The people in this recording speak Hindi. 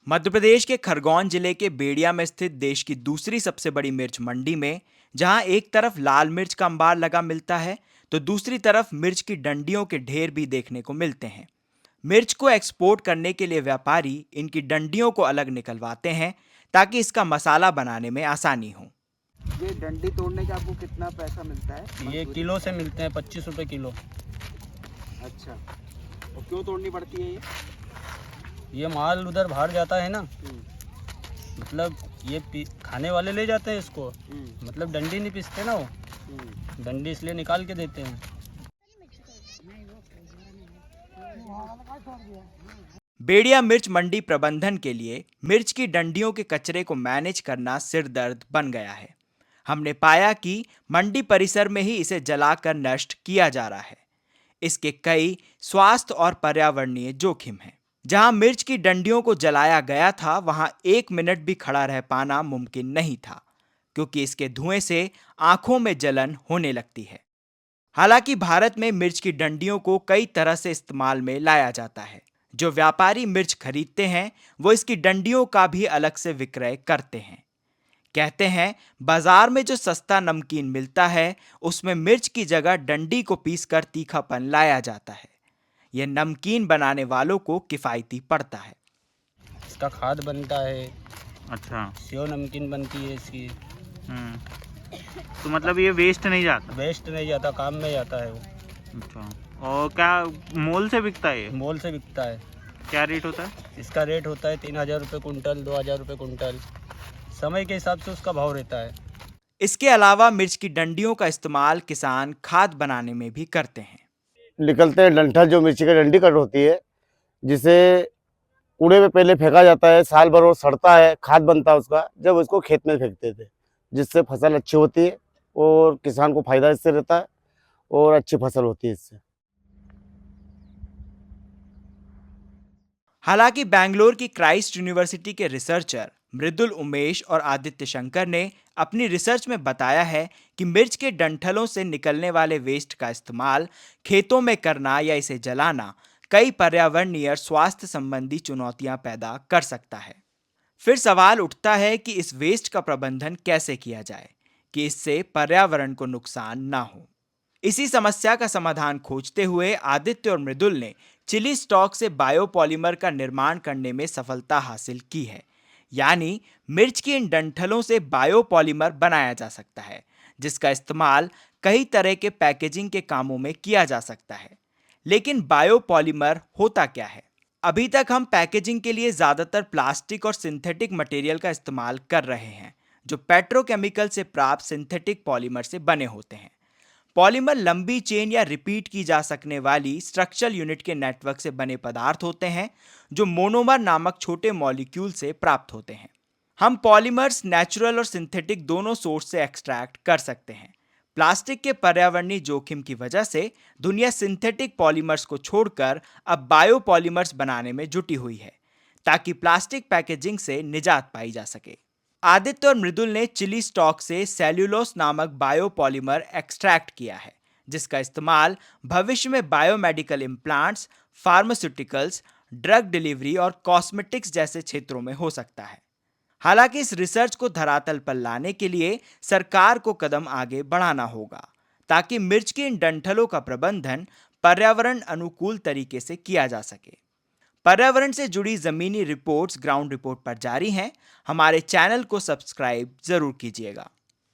मध्य प्रदेश के खरगोन जिले के बेड़िया में स्थित देश की दूसरी सबसे बड़ी मिर्च मंडी में जहां एक तरफ लाल मिर्च का अंबार लगा मिलता है, तो दूसरी तरफ मिर्च की डंडियों के ढेर भी देखने को मिलते हैं। मिर्च को एक्सपोर्ट करने के लिए व्यापारी इनकी डंडियों को अलग निकलवाते हैं ताकि इसका मसाला बनाने में आसानी हो। ये डंडी तोड़ने का आपको कितना पैसा मिलता है? ये मजदूरी? किलो से मिलते हैं 25 रुपये किलो। अच्छा, और क्यों तोड़नी पड़ती है ये माल उधर बाहर जाता है ना, हम्म, मतलब ये खाने वाले ले जाते हैं इसको, हम्म, मतलब डंडी नहीं पीसते ना वो, डंडी इसलिए निकाल के देते हैं। बेड़िया मिर्च मंडी प्रबंधन के लिए मिर्च की डंडियों के कचरे को मैनेज करना सिरदर्द बन गया है। हमने पाया कि मंडी परिसर में ही इसे जलाकर नष्ट किया जा रहा है। इसके कई स्वास्थ्य और पर्यावरणीय जोखिम हैं। जहां मिर्च की डंडियों को जलाया गया था, वहां 1 मिनट भी खड़ा रह पाना मुमकिन नहीं था, क्योंकि इसके धुएं से आंखों में जलन होने लगती है। हालांकि भारत में मिर्च की डंडियों को कई तरह से इस्तेमाल में लाया जाता है। जो व्यापारी मिर्च खरीदते हैं, वो इसकी डंडियों का भी अलग से विक्रय करते हैं। कहते हैं, बाजार में जो सस्ता नमकीन मिलता है, उसमें मिर्च की जगह डंडी को पीसकर तीखापन लाया जाता है। यह नमकीन बनाने वालों को किफायती पड़ता है। इसका खाद बनता है, अच्छा। सेव नमकीन बनती है इसकी। तो मतलब ये वेस्ट नहीं जाता? वेस्ट नहीं जाता, काम में जाता है वो। अच्छा। और क्या मोल से बिकता है ये? मोल से बिकता है। क्या रेट होता है? इसका रेट होता है 3000 रुपये कुंटल, 2000 रुपये कुंटल, समय के हिसाब से उसका भाव रहता है। इसके अलावा मिर्च की डंडियों का इस्तेमाल किसान खाद बनाने में भी करते हैं। निकलते हैं डंठल, जो मिर्ची की डंडी कट होती है, जिसे कूड़े में पहले फेंका जाता है, साल भर वो सड़ता है, खाद बनता है उसका, जब उसको खेत में फेंकते थे, जिससे फसल अच्छी होती है और किसान को फायदा इससे रहता है और अच्छी फसल होती है इससे। हालांकि बेंगलोर की क्राइस्ट यूनिवर्सिटी के रिसर्चर मृदुल उमेश और आदित्य शंकर ने अपनी रिसर्च में बताया है कि मिर्च के डंठलों से निकलने वाले वेस्ट का इस्तेमाल खेतों में करना या इसे जलाना कई पर्यावरणीय और स्वास्थ्य संबंधी चुनौतियां पैदा कर सकता है। फिर सवाल उठता है कि इस वेस्ट का प्रबंधन कैसे किया जाए कि इससे पर्यावरण को नुकसान ना हो। इसी समस्या का समाधान खोजते हुए आदित्य और मृदुल ने चिली स्टॉक से बायोपॉलीमर का निर्माण करने में सफलता हासिल की है। यानी मिर्च की इन डंठलों से बायोपॉलीमर बनाया जा सकता है, जिसका इस्तेमाल कई तरह के पैकेजिंग के कामों में किया जा सकता है। लेकिन बायोपॉलीमर होता क्या है? अभी तक हम पैकेजिंग के लिए ज्यादातर प्लास्टिक और सिंथेटिक मटेरियल का इस्तेमाल कर रहे हैं, जो पेट्रोकेमिकल से प्राप्त सिंथेटिक पॉलीमर से बने होते हैं। पॉलीमर लंबी चेन या रिपीट की जा सकने वाली स्ट्रक्चरल यूनिट के नेटवर्क से बने पदार्थ होते हैं, जो मोनोमर नामक छोटे मॉलिक्यूल से प्राप्त होते हैं। हम पॉलीमर्स नेचुरल और सिंथेटिक दोनों सोर्स से एक्सट्रैक्ट कर सकते हैं। प्लास्टिक के पर्यावरणीय जोखिम की वजह से दुनिया सिंथेटिक पॉलीमर्स को छोड़कर अब बायोपॉलीमर्स बनाने में जुटी हुई है, ताकि प्लास्टिक पैकेजिंग से निजात पाई जा सके। आदित्य और मृदुल ने चिली स्टॉक से सेल्यूलोस नामक बायोपॉलीमर एक्सट्रैक्ट किया है, जिसका इस्तेमाल भविष्य में biomedical implants, pharmaceuticals, drug delivery और कॉस्मेटिक्स जैसे क्षेत्रों में हो सकता है। हालांकि इस रिसर्च को धरातल पर लाने के लिए सरकार को कदम आगे बढ़ाना होगा, ताकि मिर्च के इन डंठलों का प्रबंधन पर्यावरण अनुकूल तरीके से किया जा सके। पर्यावरण से जुड़ी जमीनी रिपोर्ट्स ग्राउंड रिपोर्ट पर जारी हैं। हमारे चैनल को सब्सक्राइब जरूर कीजिएगा।